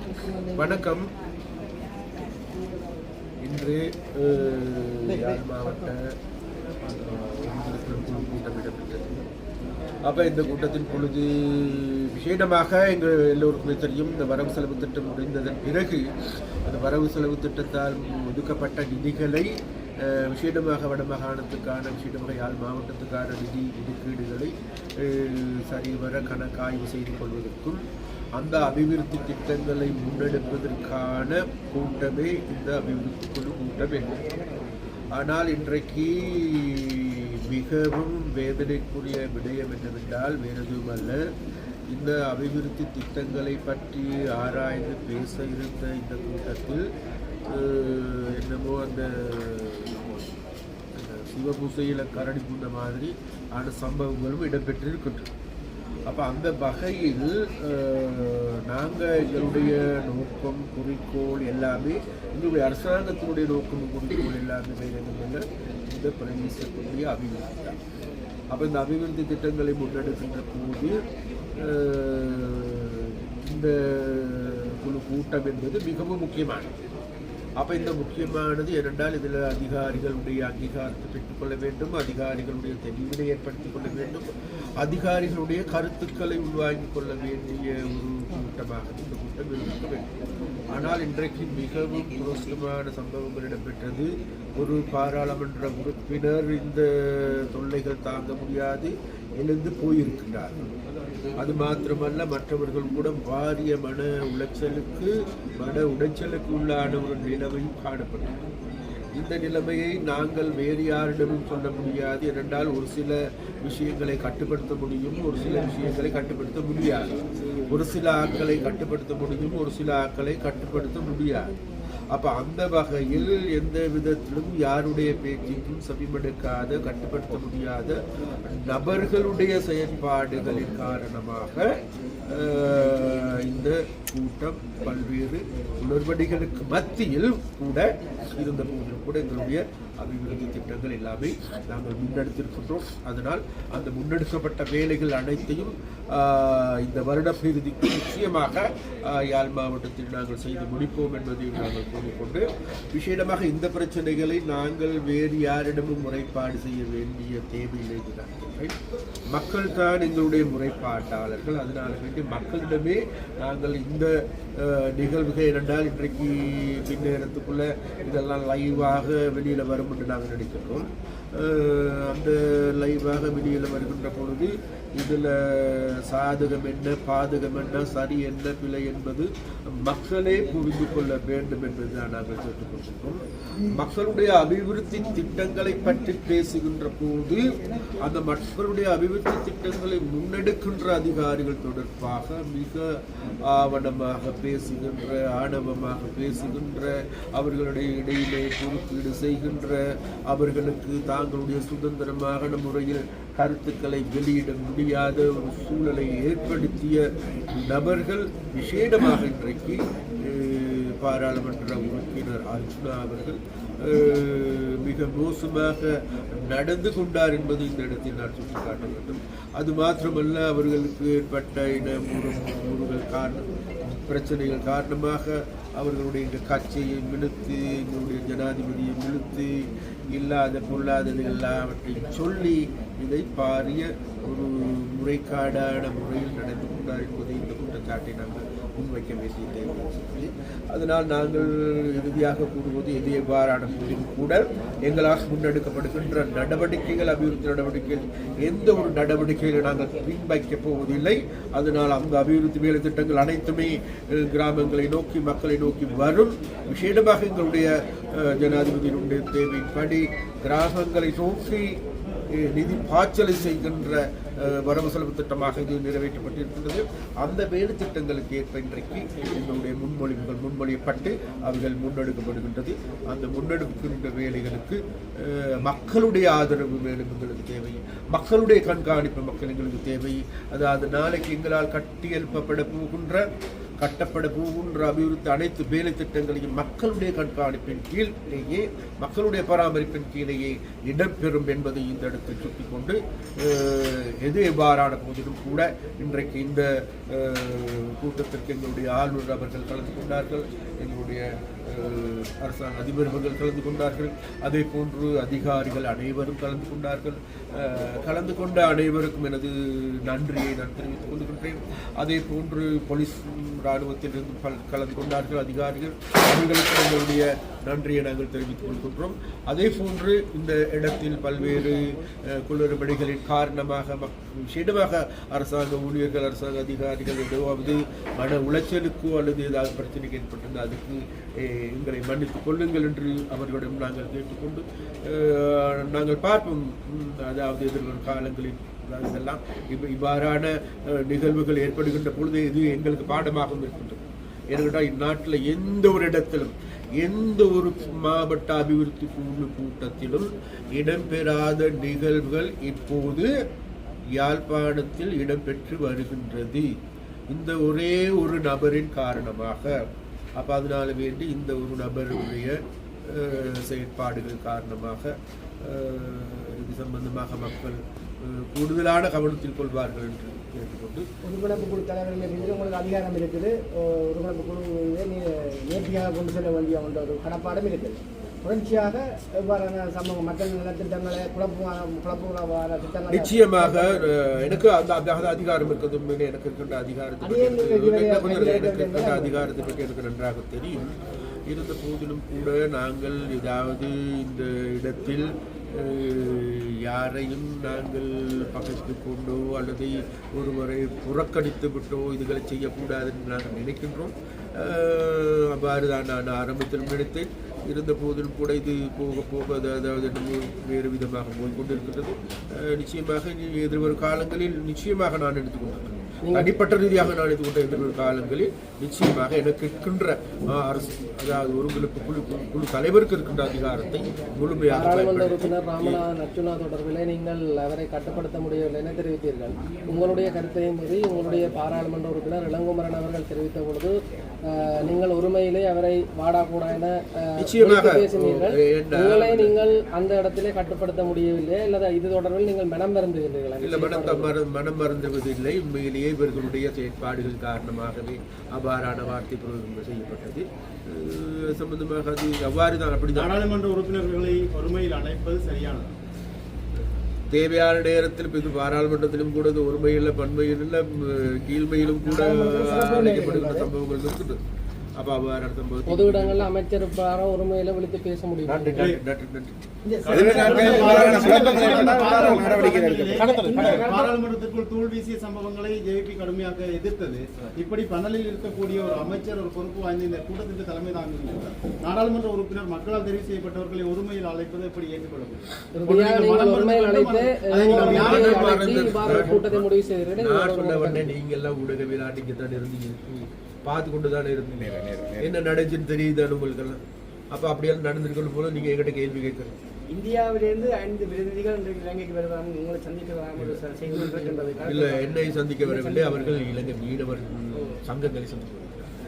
வணக்கம். இன்று யாழ் மாவட்ட கூட்டம் இடம்பெற்றது. அப்போ இந்த கூட்டத்தின் பொழுது விசேடமாக எங்கள் எல்லோருக்குமே தெரியும், இந்த வரவு செலவு திட்டம் முடிந்ததன் பிறகு அந்த வரவு செலவு திட்டத்தால் ஒதுக்கப்பட்ட நிதிகளை விசேடமாக வடமாகாணத்துக்கான விசேடமாக யாழ் மாவட்டத்துக்கான நிதி ஒதுக்கீடுகளை சரிவர கணக்காய்வு செய்து கொள்வதற்கும் அந்த அபிவிருத்தி திட்டங்களை முன்னெடுப்பதற்கான கூட்டமே இந்த அபிவிருத்தி குழு கூட்டம் என்ன. ஆனால் இன்றைக்கு மிகவும் வேதனைக்குரிய விடயம் என்னவென்றால் வேறு எதுவும் அல்ல, இந்த அபிவிருத்தி திட்டங்களை பற்றி ஆராய்ந்து பேச இருந்த இந்த கூட்டத்தில் என்னமோ அந்த சிவபூசையில் கரடி பூந்த மாதிரி ஆன சம்பவங்களும் இடம்பெற்றிருக்கின்றன. அப்போ அந்த வகையில் நாங்கள் எங்களுடைய நோக்கம் குறிக்கோள் எல்லாமே, எங்களுடைய அரசாங்கத்தினுடைய நோக்கம் குறிக்கோள் எல்லாமே வேறு இந்த பிரதேசத்தினுடைய அபிவிருத்தி தான். அப்போ இந்த அபிவிருத்தி திட்டங்களை முன்னெடுக்கின்ற போது இந்த குழு கூட்டம் என்பது மிகவும் முக்கியமானது. அப்போ இந்த முக்கியமானது ஏனென்றால் இதில் அதிகாரிகளுடைய அங்கீகாரத்தை பெற்றுக்கொள்ள வேண்டும், அதிகாரிகளுடைய தெளிவினை ஏற்படுத்திக் கொள்ள வேண்டும், அதிகாரிகளுடைய கருத்துக்களை உள்வாங்கிக் கொள்ள வேண்டிய ஒரு கூட்டமாக இந்த கூட்டம் இருக்க வேண்டும். ஆனால் இன்றைக்கு மிகவும் மோசமான சம்பவங்கள் இடம்பெற்றது. ஒரு பாராளுமன்ற உறுப்பினர் இந்த தொல்லைகள் தாங்க முடியாது எழுந்து போயிருக்கிறார்கள். அது மாத்திரமல்ல, மற்றவர்கள் கூட பாரிய மன உளைச்சலுக்கு உள்ளான ஒரு நிலைமையும் காணப்பட்டது. இந்த நிலைமையை நாங்கள் வேறு யாரிடமும் சொல்ல முடியாது. ஏனென்றால் ஒரு சில விஷயங்களை கட்டுப்படுத்த முடியும், ஒரு சில விஷயங்களை கட்டுப்படுத்த முடியாது. ஒரு சில ஆட்களை கட்டுப்படுத்த முடியும், ஒரு சில ஆட்களை கட்டுப்படுத்த முடியாது. அப்போ அந்த வகையில் எந்த விதத்திலும் யாருடைய பேச்சுக்கும் செவிமடுக்காத, கட்டுப்படுத்த முடியாத நபர்களுடைய செயற்பாடுகளின் காரணமாக இந்த கூட்டம் பல்வேறு உணர்வடிகளுக்கு மத்தியில் கூட இருந்த போதிலும் கூட எங்களுடைய அபிவிருத்தி திட்டங்கள் எல்லாமே நாங்கள் முன்னெடுத்திருக்கின்றோம். அதனால் அந்த முன்னெடுக்கப்பட்ட வேலைகள் அனைத்தையும் இந்த வருட இறுதிக்கு நிச்சயமாக யாழ் மாவட்டத்தில் நாங்கள் செய்து முடிப்போம் என்பதையும் நாங்கள் கூறிக்கொண்டு, விசேடமாக இந்த பிரச்சனைகளை நாங்கள் வேறு யாரிடமும் முறைப்பாடு செய்ய வேண்டிய தேவையில்லை. மக்கள் தான் எங்களுடைய முறைப்பாட்டாளர்கள். அதனால வேண்டி மக்களிடமே நாங்கள் இந்த நிகழ்வுகள் இரண்டால் இன்றைக்கு பின்னேரத்துக்குள்ள இதெல்லாம் லைவாக வெளியில் வரும் என்று நாங்கள் நினைக்கிறோம். அந்த லைவாக வெளியில் வருகின்ற பொழுது இதில் சாதகம் என்ன, பாதகம் என்ன, சரி என்ன, பிழை என்பது மக்களே புரிந்து கொள்ள வேண்டும் என்பதுதான் நாங்கள் கேட்டுக்கொண்டிருக்கிறோம். மக்களுடைய அபிவிருத்தி திட்டங்களை பற்றி பேசுகின்ற போது அந்த மக்களுடைய அபிவிருத்தி திட்டங்களை முன்னெடுக்கின்ற அதிகாரிகள் தொடர்பாக மிக ஆவணமாக பேசுகின்ற, ஆணவமாக பேசுகின்ற, அவர்களுடைய இடையிலே குறுக்கீடு செய்கின்ற, அவர்களுக்கு தாங்களுடைய சுதந்திரமான முறையில் கருத்துக்களை வெளியிட முடியாத ஒரு சூழலை ஏற்படுத்திய நபர்கள் விசேடமாக இன்றைக்கு பாராளுமன்ற உறுப்பினர் அர்ஜுனா அவர்கள் மிக மோசமாக நடந்து கொண்டார் என்பது இந்த இடத்தில் நான் சுட்டிக்காட்ட வேண்டும். அது மாத்திரமல்ல, அவர்களுக்கு ஏற்பட்ட பிரச்சனைகள் காரணமாக அவர்களுடைய இந்த கட்சியை இழுத்து, எங்களுடைய ஜனாதிபதியை இழுத்து, இல்லாத பொருளாதார எல்லாவற்றையும் சொல்லி இதை பாரிய ஒரு முறைக்காடான முறையில் நடந்து கொண்டார் என்பதை இந்த குற்றச்சாட்டை நாங்கள் முன்வைக்க வேண்டிய தேவை. அதனால் நாங்கள் இறுதியாக கூறுவது எது எவ்வாறான போதிலும் கூட எங்களால் முன்னெடுக்கப்படுகின்ற நடவடிக்கைகள், அபிவிருத்தி நடவடிக்கைகள், எந்த ஒரு நடவடிக்கைகளை நாங்கள் பின்வைக்கப் போவதில்லை. அதனால் அந்த அபிவிருத்தி வேலை திட்டங்கள் அனைத்துமே கிராமங்களை நோக்கி, மக்களை நோக்கி வரும். விசேடமாக எங்களுடைய ஜனாதிபதியினுடைய தேவைப்படி கிராமங்களை நோக்கி நிதி பாய்ச்சலை செய்கின்ற வரவு செலவு திட்டமாக இது நிறைவேற்றப்பட்டிருக்கின்றது. அந்த வேறு திட்டங்களுக்கு ஏற்ப இன்றைக்கு எங்களுடைய முன்மொழியப்பட்டு அவைகள் முன்னெடுக்கப்படுகின்றது. அந்த முன்னெடுக்கின்ற வேலைகளுக்கு மக்களுடைய ஆதரவு மேலும் எங்களுக்கு தேவை, மக்களுடைய கண்காணிப்பு மக்கள் எங்களுக்கு தேவை. அதாவது நாளைக்கு எங்களால் கட்டியெழுப்பப்பட போகின்ற கட்டப்பட போகின்ற அபிவிருத்தி அனைத்து வேலை திட்டங்களையும் மக்களுடைய கண்காணிப்பின் கீழேயே மக்களுடைய பராமரிப்பின் கீழேயே இடம்பெறும் என்பதை இந்த இடத்தில் சுட்டிக்கொண்டு எது எவ்வாறான போதிலும் கூட இன்றைக்கு இந்த கூட்டத்திற்கு எங்களுடைய ஆளுநர் அவர்கள் கலந்து கொண்டார்கள், எங்களுடைய அரசாங்க அதிபர்கள் கலந்து கொண்டார்கள், அதே போன்று அதிகாரிகள் அனைவரும் கலந்து கொண்டார்கள். கலந்து கொண்ட அனைவருக்கும் எனது நன்றியை நான் தெரிவித்துக் கொள்கின்றேன். அதே போன்று போலீஸ் இராணுவத்திலிருந்து கலந்து கொண்டார்கள் அதிகாரிகள், அவர்களுக்கு எங்களுடைய நன்றியை நாங்கள் தெரிவித்துக் கொள்கின்றோம். அதே போன்று இந்த இடத்தில் பல்வேறு குளறுபடிகளின் காரணமாக விஷயமாக அரசாங்க ஊழியர்கள் அரசாங்க அதிகாரிகள் ஏதாவது மன உளைச்சலுக்கோ அல்லது ஏதாவது பிரச்சனைக்கு ஏற்பட்டிருந்தால் அதுக்கு எங்களை மன்னித்துக் கொள்ளுங்கள் என்று அவர்களிடம் நாங்கள் கேட்டுக்கொண்டு நாங்கள் பார்ப்போம். அதாவது எதிர்வரும் காலங்களில் இதெல்லாம் இவ்வாறான நிகழ்வுகள் ஏற்படுகின்ற பொழுது இது எங்களுக்கு பாடமாகவும் இருக்கின்றது. ஏனென்றால் இந்நாட்டில் எந்த ஒரு இடத்திலும் எந்த ஒரு மாவட்ட அபிவிருத்தி குழு கூட்டத்திலும் இடம்பெறாத நிகழ்வுகள் இப்போது யாழ்ப்பாணத்தில் இடம்பெற்று வருகின்றது. இந்த ஒரே ஒரு நபரின் காரணமாக. அப்போ அதனால வேண்டி இந்த ஒரு நபருடைய செயற்பாடுகள் காரணமாக இது சம்பந்தமாக மக்கள் கூடுதலான கவனத்தில் கொள்வார்கள் என்று கேட்டுக்கொண்டு ஒருங்கிணைப்பு குழு தலைவர்கள் உங்களுக்கு அதிகாரம் இருக்குது. ஒருங்கிணைப்பு குழுவை நேர்த்தியாக கொண்டு செல்ல வேண்டிய ஒரு கடப்பாடும் இருக்குது. தொடர்ச்சியாக எவ்வாறான சமூக மக்கள் நலத்திட்டங்களை குழப்பமான திட்டங்கள் நிச்சயமாக எனக்கு அந்த அதிகாரம் இருக்கிறது. எனக்கு இருக்கின்ற அதிகாரத்தை பற்றி எனக்கு நன்றாக தெரியும். இருந்த போதிலும் கூட நாங்கள் ஏதாவது இந்த இடத்தில் யாரையும் நாங்கள் பகைத்து கொண்டோ அல்லது ஒருவரை புறக்கணித்து விட்டோ இதுகளை செய்யக்கூடாது என்று நாங்கள் நினைக்கின்றோம். அவ்வாறு தான் நான் ஆரம்பத்தில் நினைத்தேன். இருந்த போதிலும் கூட இது போக போக அதாவது வேறு விதமாக போய்கொண்டிருக்கின்றது. நிச்சயமாக எதிர்வரும் காலங்களில் நிச்சயமாக நான் எடுத்துக்கொண்டிருக்கிறேன். தனிப்பட்ட ரீதியாக நான் எடுத்துக்கொண்ட எதிர்வரும் காலங்களில் நிச்சயமாக எனக்கு இருக்கின்ற அரசு அதாவது ஒருங்கிணைப்பு குழு தலைவருக்கு இருக்கின்ற அதிகாரத்தை முழுமையாக உறுப்பினர் ராமநாதன் அர்ச்சுனா தொடர்பில் நீங்கள் அவரை கட்டுப்படுத்த முடியவில்லை என தெரிவித்தீர்கள். உங்களுடைய கருத்தையும் மீறி உங்களுடைய பாராளுமன்ற உறுப்பினர் இளங்குமரன் அவர்கள் தெரிவித்த பொழுது நீங்கள் உரிமையிலே அவரை வாடாக்கூடா என பேசினீர்கள். உங்களை நீங்கள் அந்த இடத்திலே கட்டுப்படுத்த முடியவில்லை அல்லது இது தொடர்பில் நீங்கள் மனம் மறந்துகிறீர்களா? இல்லை, மனம் மறந்துவதில்லை. உண்மையிலேயே இவர்களுடைய செயற்பாடுகள் காரணமாகவே அவ்வாறான வார்த்தை பிரயோகம் செய்யப்பட்டது. சம்பந்தமாக அது அவ்வாறுதான் அப்படிதான். நாடாளுமன்ற உறுப்பினர்களை ஒருமையில் அழைப்பது சரியானது. தேவையான நேரத்தில் இது பாராளுமன்றத்திலும் கூட ஒருமையில் பன்மையில் கீழ்மையிலும் கூட அழைக்கப்படுகின்ற சம்பவங்கள் இருக்குது. அப்ப அவ்வாறான சம்பவம் பொது இடங்கள்ல அமைச்சர் ஒருமையில விழித்து பேச முடியும். பாராளுமன்றத்திற்குள் தூள் வீசிய சம்பவங்களை ஜேபி கடுமையாக எதிர்த்தது. இப்படி பன்னலில் இருக்கக்கூடிய ஒரு அமைச்சர் ஒரு பொறுப்பு வாய்ந்த இந்த கூட்டத்திற்கு தலைமை தாங்குகிறார். நாடாளுமன்ற உறுப்பினர் மக்களால் தெரிவு செய்யப்பட்டவர்களை ஒருமையில் அழைப்பது எப்படி ஏற்றுக்கொள்ளப்படும்? நீங்க எல்லாம் ஊடகவியலாட்டிக்குத்தான் இருந்தீங்க, பார்த்து கொண்டுதானே இருந்தீங்க. என்ன நடந்துன்னு தெரியுதானு உங்களுக்கு எல்லாம். அப்ப அப்படியெல்லாம் நடந்திருக்கணும் போல நீங்க எங்கிட்ட கேள்வி கேட்கணும். இந்தியாவிலிருந்து 5 பிரதிநிதிகள் இலங்கைக்கு வருவாங்க, உங்களை சந்திக்க இல்ல, என்னை சந்திக்க வரவில்லை. அவர்கள் இலங்கை மீனவர் சங்கங்களை சந்திக்க.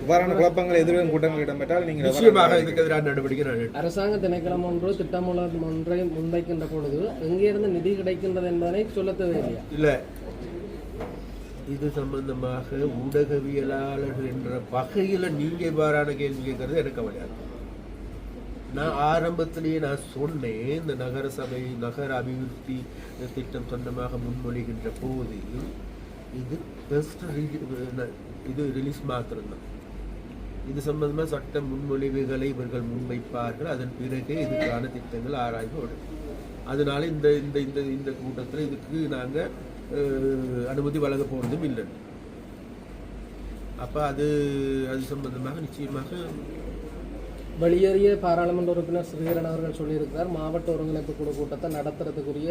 இவ்வாறான குழப்பங்கள் எதிர்வரும் கூட்டங்கள் இடம்பெற்றால் நீங்கள் நிச்சயமாக இதுக்கு எதிரான நடவடிக்கை அரசாங்க திணைக்களம் ஒன்று திட்டமூலம் ஒன்றை முன்வைக்கின்ற பொழுது எங்கிருந்து நிதி கிடைக்கின்றது என்பதனை சொல்ல தேவையில்லையா? இல்ல, இது சம்பந்தமாக ஊடகவியலாளர்கள் என்ற வகையில் நீங்க இவ்வாறான கேள்வி கேட்கறது எனக்கு கவலையாக. நான் ஆரம்பத்திலேயே நான் சொன்னேன், இந்த நகர சபை நகர அபிவிருத்தி திட்டம் சொந்தமாக முன்மொழிகின்ற போது இது பெஸ்ட் இது ரிலீஸ் மாத்திரம்தான். இது சம்பந்தமாக சட்ட முன்மொழிவுகளை இவர்கள் முன்வைப்பார்கள். அதன் பிறகு இதுக்கான திட்டங்கள் ஆராய்வோடும். அதனால இந்த இந்த இந்த இந்த கூட்டத்தில் இதுக்கு நாங்கள் அனுமதி வழங்க போகிறதும் இல்லை. அப்போ அது சம்பந்தமாக நிச்சயமாக வெளியேறிய பாராளுமன்ற உறுப்பினர் ஸ்ரீதரன் அவர்கள் சொல்லியிருக்கிறார், மாவட்ட ஒருங்கிணைப்பு குழு கூட்டத்தை நடத்துறதுக்குரிய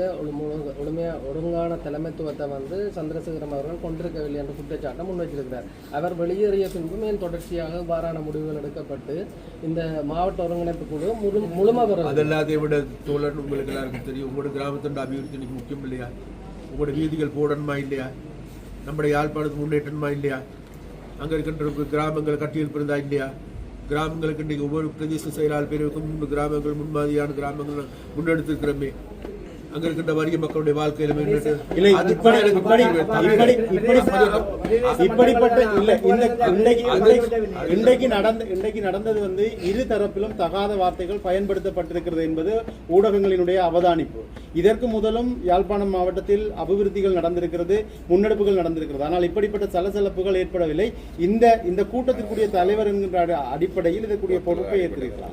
ஒழுங்கான தலைமைத்துவத்தை சந்திரசேகரம் அவர்கள் கொண்டிருக்கவில்லை என்ற குற்றச்சாட்டை முன்வைத்திருக்கிறார். அவர் வெளியேறிய பின்பு மேல் தொடர்ச்சியாக வாரான முடிவுகள் எடுக்கப்பட்டு இந்த மாவட்ட ஒருங்கிணைப்பு குழு முழுமையாக அதெல்லாத்தையும் விட தோழன் உங்களுக்கு எல்லாருக்கும் தெரியும். உங்களோட கிராமத்தோட அபிவிருத்தி முக்கியம் இல்லையா? உங்களோட வீதிகள் போடணுமா இல்லையா? நம்முடைய யாழ்ப்பாணத்துக்கு முன்னேற்றணுமா இல்லையா? அங்கே இருக்கின்ற கிராமங்கள் கட்டியெழுப்பிருந்தா இல்லையா? கிராமங்களுக்கு இன்றைக்கு ஒவ்வொரு பிரதேச செயலாளர் பிரிவுக்கும் 3 கிராமங்கள் முன்மாதிரியான கிராமங்கள் முன்னெடுத்திருக்கிறோமே. அங்க இருக்கின்ற வறிய மக்களுடைய வாழ்க்கையில இன்றைக்கு நடந்தது வந்து இரு தரப்பிலும் தகாத வார்த்தைகள் பயன்படுத்தப்பட்டிருக்கிறது என்பது ஊடகங்களினுடைய அவதானிப்பு. இதற்கு முதலும் யாழ்ப்பாணம் மாவட்டத்தில் அபிவிருத்திகள் நடந்திருக்கிறது, முன்னெடுப்புகள் நடந்திருக்கிறது. ஆனால் இப்படிப்பட்ட சலசலப்புகள் ஏற்படவில்லை. இந்த கூட்டத்திற்குரிய தலைவர் என்கின்ற அடிப்படையில் இதற்குரிய பொறுப்பை ஏற்கிறீர்களா?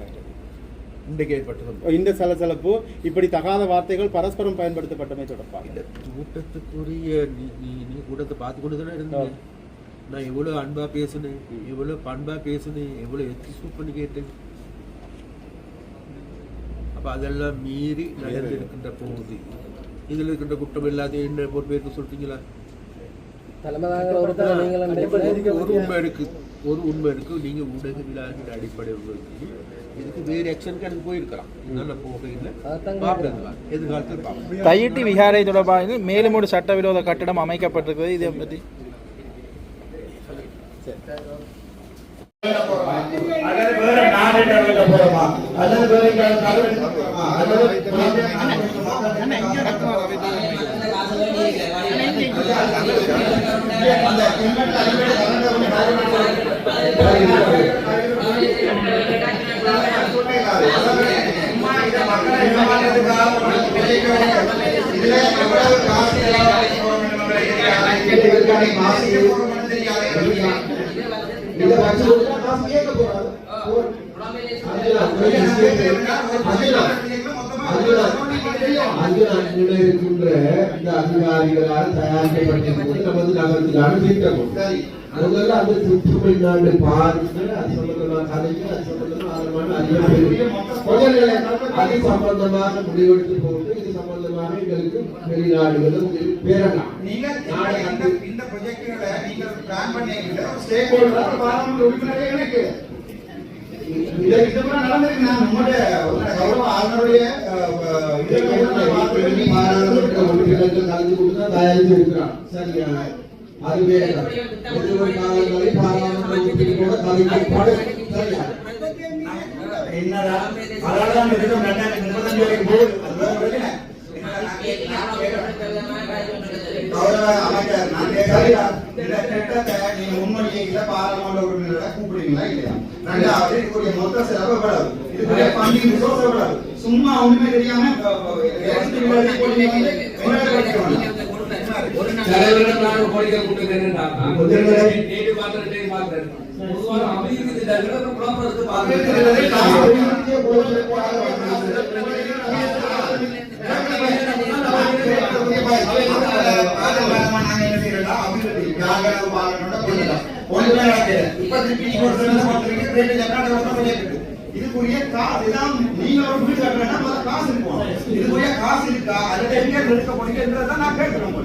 இந்த சலசலப்பு இப்படி தகாத வார்த்தைகள் பரஸ்பரம் பயன்படுத்தப்பட்டமை தொடர்பாக இந்த கூட்டத்துக்குரிய நீ கூட்டத்தை பார்த்து கொண்டு தானே இருந்தேன். நான் எவ்வளவு அன்பா பேசுனேன், எவ்வளவு பண்பா பேசுனேன், எவ்வளவு எத்திசூப் பண்ணி கேட்டேன். அப்ப அதெல்லாம் மீறி நடந்து இருக்கின்ற போகுது. இதுல இருக்கின்ற குற்றம் எல்லாத்தையும் என்ன பொறுப்பேற்க சொல்றீங்களா? ஒரு உண்மை இருக்கு. நீங்க ஊடகவியலாளர்கள் அடிப்படை இதுக்கு வேறு ஆக்ஷனுக்கு எனக்கு போயிருக்கலாம். நான் போகையில் எதிர்காலத்தில் பார்ப்போம். தையிட்டி விஹாரை தொடர்பாக மேலும் ஒரு சட்டவிரோத கட்டடம் அமைக்கப்பட்டிருக்கிறது. இதை பற்றி இருக்கின்ற இந்த அதிகாரிகளால் தயாரிக்கப்பட்டிருப்பது நமது நகரத்துக்கான திட்டம். முதல்ல அந்த சுற்றுப்பயணாண்டு பாருங்க, அது சம்பந்தமாக கதைக்கு, அது சம்பந்தமாக அது சம்பந்தமாக முடிவெடுத்து போட்டு இது சம்பந்தமாக எங்களுக்கு வெளிநாடுகளும் பேரலாம். இந்த ப்ரொஜெக்ட்களை நீங்கள் பிளான் பண்ணீங்க ஸ்டேக் ஹோல்டர் பாராளுமன்ற உறுப்பினரே எனக்கு நடந்திருக்கு. நான் உங்களுடைய கௌரவ ஆளுநருடைய பாராளுமன்ற உறுப்பினர்கள் கலந்து கொடுத்து தான் தயாரித்து இருக்கிறான். சரியா? அது வேற எதிர்காலங்களை பாராளுமன்ற உறுப்பினரோட கலைக்கப்படு. சரியா? என்னடா அதனாலதான் 2035 வரைக்கும் போகுது. கௌரவ அமைச்சர், நான் கேட்கிறேன், இந்த திட்டத்தை நீங்க முன்மொழியீங்களா பாராளுமன்ற உறுப்பினர்களை கூப்பிடுறீங்களா இல்லையா? ரெண்டாவது, இதுக்குரிய மொத்த செலவு எவ்வளவு? இதுக்குரிய ஃபண்டிங் ரிசோர்ஸ் எவ்வளவு? சும்மா ஒண்ணுமே தெரியாம இதுக்குரிய காசுதான் நீங்க ஒரு வீடு கட்டணும்னா காசு இருக்கும். இதுக்குரிய காசு இருக்கா? அதுல எங்க எடுக்க போறீங்கன்றத நான் கேட்கிறேன்.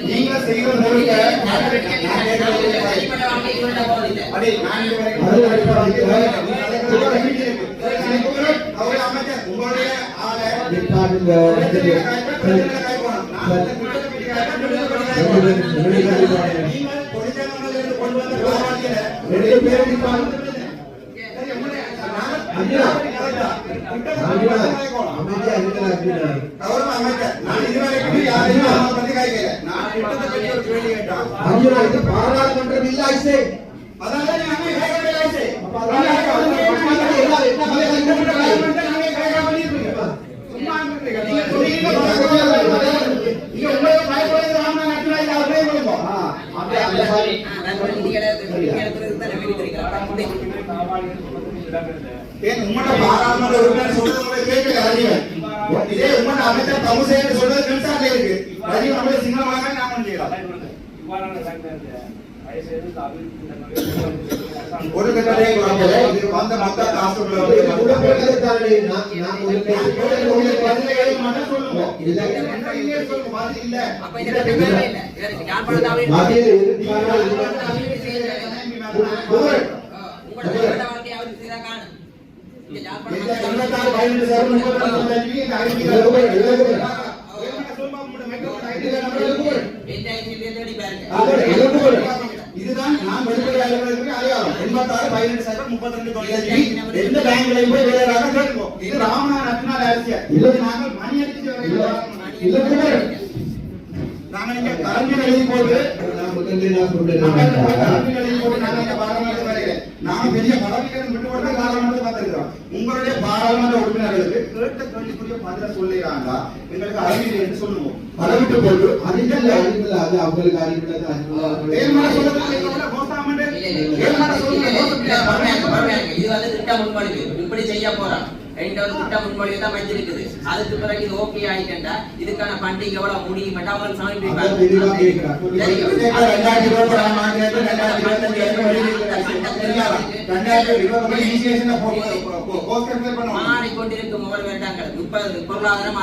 நீங்க செய்கிற உங்களுடைய பாராளுமன்றம் இல்ல சும்மா ஏன் உங்களோட பாராளுமன்ற உறுப்பினர் சொல்றது உங்களை கேட்கல ரஜீவன். இதே உங்களோட அமைச்சர் கவுசேன்னு சொல்றது கன்சார்ட்ல இருக்கு. ரஜீவன் நம்மள சிங்களமாக நாம செய்யலாம். ஒரு கட்டளை இது வந்த மொத்த காசுகளை இதுதான் நான் வெளிப்படையாக அடையாளம் 86-18-32 எந்த பேங்க்லையும் போய் வேலையாக கேட்போம். இது ராமநாத நட்பினால் அரசியல். இது நாங்கள் மணி அடிச்சு நாங்கள் இங்க கலைஞர் எழுதி போட்டு நாங்கள் பெரிய பதவிகளும் விட்டு கொடுத்து பாராளுமன்றத்தை பார்த்திருக்கிறோம். உங்களுடைய பாராளுமன்ற உறுப்பினர்களுக்கு கேட்ட கேள்விக்குரிய பதில சொல்லுகிறாங்களா எங்களுக்கு அறிவியல் என்று சொல்லுவோம். பதவிட்டு போட்டு அதிக அது அவங்களுக்கு அறிவியல் இப்படி செய்ய போறான் திட்டம் முன்மொழிவு தான் வச்சிருக்குது. அதுக்கு பிறகு இது ஓகே ஆயிட்டா இதுக்கான ஃபண்டிங் எவ்வளவு முடியும் அவங்க சமர்ப்பிப்பாங்க. மாறிக்கொண்டிருக்கும் ஒவ்வொரு வேண்டாங்கள் பொருளாதாரம்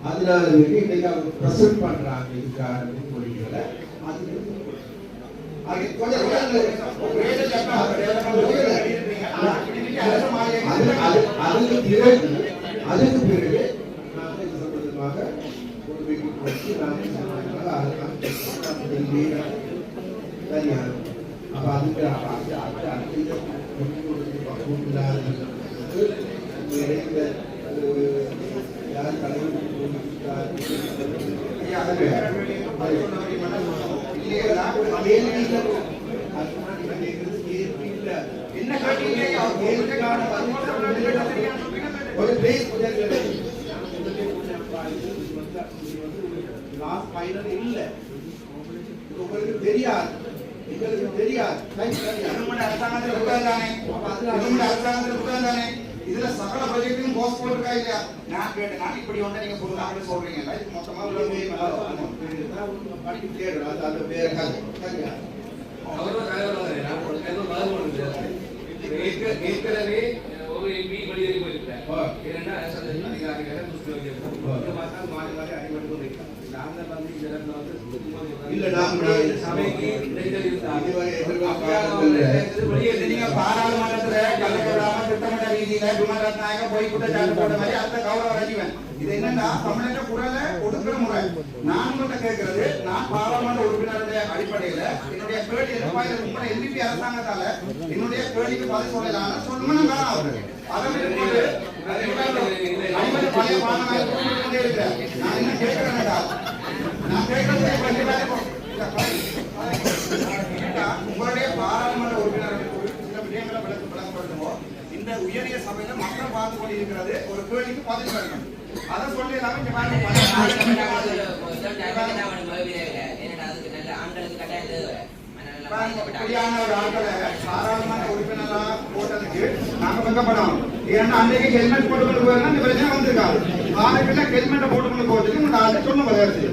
அதனால இன்னைக்கு அவங்க பிரசன்ட் பண்றாங்க இதுக்காக மொழிகளை அதுக்கு பிறகு நாங்கள் இது சம்பந்தமாக அப்ப அதுக்கு யார் தலைவர் என்ன ஒரு பிளேஸ் இல்ல உங்களுக்கு தெரியாது எங்களுக்கு தெரியாது அரசாங்கத்தில் இதுல சகல பட்ஜெட்டும் போஸ்ட் போட்டுருக்கா இல்லையா நான் கேட்டேன். நான் இப்படி ஒண்ணு நீங்க பொருளாக சொல்றீங்க இது மொத்தமா ஏற்கனவே ஒரு எம்பி வெளியேறி போயிருக்கேன். ஏன்னா அதிகாரிகளை மாறி மாறி அடிபட்டு கொண்டிருக்காங்க. நாங்கள் வந்து இந்த இடத்துல வந்து சபைக்கு இடைஞ்சல் நீங்க பாராளுமன்றத்துல கலந்துவிடாம திட்டமிட்ட ரீதியில விமர்சனாக போய் குற்றச்சாட்டு போட்ட மாதிரி அந்த கௌரவ ரஜீவன் இது என்னன்னா தமிழக குரலை ஒடுக்கிற முறை. நான் உங்கள்கிட்ட கேட்கறது நான் பாராளுமன்ற உறுப்பினருடைய அடிப்படையில என்னுடைய கேள்வி எதிர்பார்க்கிறது உங்களை எல்லிபி அரசாங்கத்தால என்னுடைய கேள்விக்கு பதில் சொல்லலாம் சொல்லணும் அதை பழைய பாடமாக இருக்கிறேன். நான் என்ன கேட்கிறேன் நான் கேட்கறது உங்களுடைய பாராளுமன்ற உறுப்பினர்களுக்கு சில விடயங்களை விளக்கப்படுத்துவோம். இந்த உயரிய சபையில மக்கள் பார்த்து கொண்டிருக்கிறது ஒரு கேள்விக்கு பதில் சொல்லணும். அதை சொல்லி ஒரு ஆட்களை பாராளுமன்ற உறுப்பினரா போட்டதுக்கு நாங்க வெங்கப்படணும். ஏன்னா அன்றைக்கு ஹெல்மெட் போட்டுக்கொண்டு போயிருந்தா இந்த பிரச்சனை வந்திருக்காது. நாளைக்கு ஹெல்மெட்டை போட்டுக்கொண்டு போறதுக்கு உங்க ஆளு சொன்ன விளையாடுது.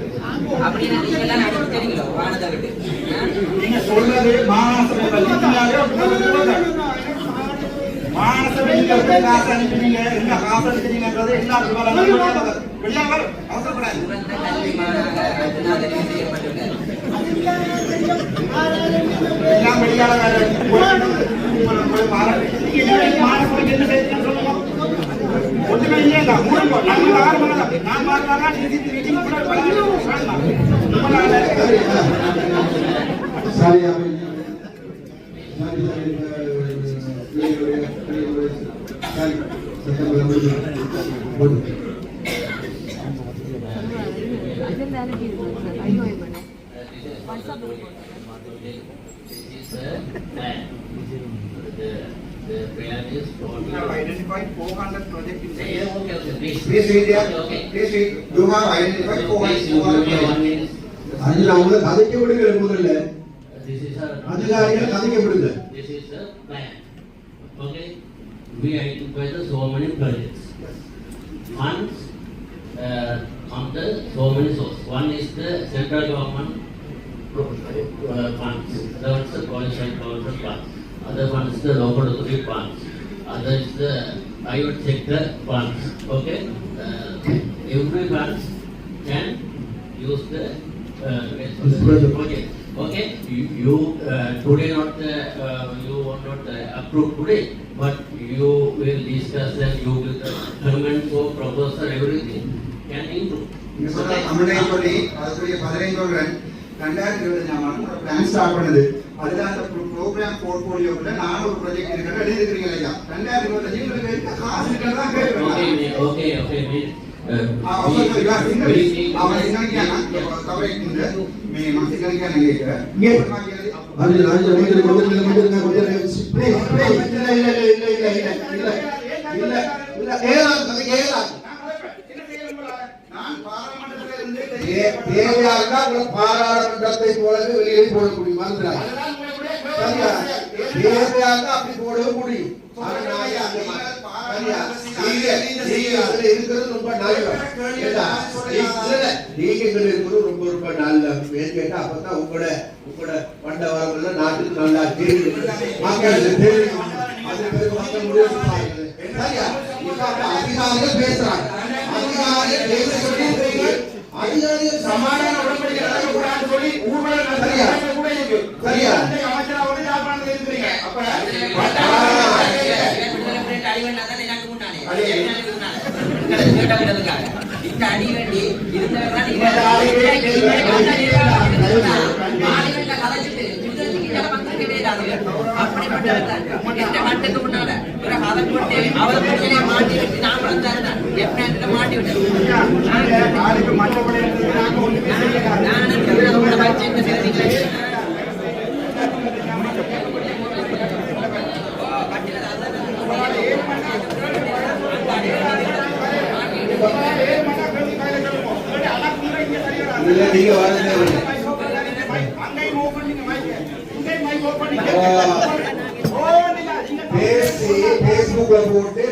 நீங்க சொல்றது மாநசபையில காசு அனுப்பினீங்க என்ன காசு அனுப்பினீங்கன்றது எல்லாரும் வெளியாவர் அவசரப்படாது. எல்லாம் வெளியாள மாநசபைக்கு என்ன செய்ய சொல்லுங்க. ஒன்றுமே இல்லையா மூணு The plan is You have identified 400 projects in Yeah, okay, okay, please. Please read there. Okay. Please read. You have identified 400 Please, you give me 1 minute. அதில் அவங்க கதைக்க விடுகிற முதல்ல This is a அதிகாரிகள் கதைக்க விடுங்க. This is a plan. Okay. We identify the so many projects. Funds on the so many sources. One is the central government funds. That's the qualified government funds. Other one is the local authority funds. Other is the private sector funds. Okay. Every funds can use the project. Okay. You today not you will not approve today, but you will discuss and you will comment for proposal everything can improve. நீங்க சொன்ன தமிழை சொல்லி அதுக்குரிய 15 சொல்றேன் 2025 plan start பண்ணுது அதுல அந்த program போர்ட்ஃபோலியோக்குள்ள 4 project இருக்கிறத எழுதிக்கிறீங்க ஐயா 2025 உங்களுக்கு காசு இருக்கிறதா கேக்குறேன் Okay. அவன் என்னைக்கான கவலைக்குண்டு மே மசிக்கலைக்கான கேக்குறேன் அது ராஜா முதல்ல பாராளுமன்றத்தை போலவே வெளியே போட முடியும் அப்படி போடவே முடியும் இருக்கிறது ரொம்ப ரொம்ப நல்ல கேட்டா அப்பதான் உங்களோட பண்டவரங்கள் நாட்டுக்கு நல்லா தெரியும் மக்களுக்கு தெரியும் அது பேருக்கு மக்கள் முடிவு அதிகாரிகள் பேசுறாங்க அதிகாரிகள் சமாதான உடன்படிக்கை நடக்கக்கூடாதுன்னு சொல்லி ஊர்வலம் சரியா அமைச்சராக யாழ்ப்பாணத்தில் இருக்கிறீங்க அப்ப இந்த அடி வேண்டி இருந்தவர்கள் அப்படிப்பட்ட மாட்டுக்கு முன்னால அவர்களுடைய மாட்டி வச்சு நான் வந்தாருதான் மாட்டி விட்டேன் நீங்க வாழ்ந்து பேசி பேஸ்புக்ல போட்டு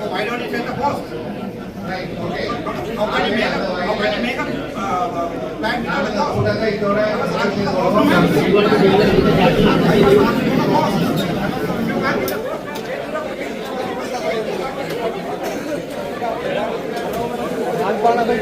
Why don't you set the post? Right, okay. How can you make a plan? யாழ்ப்பாணத்தை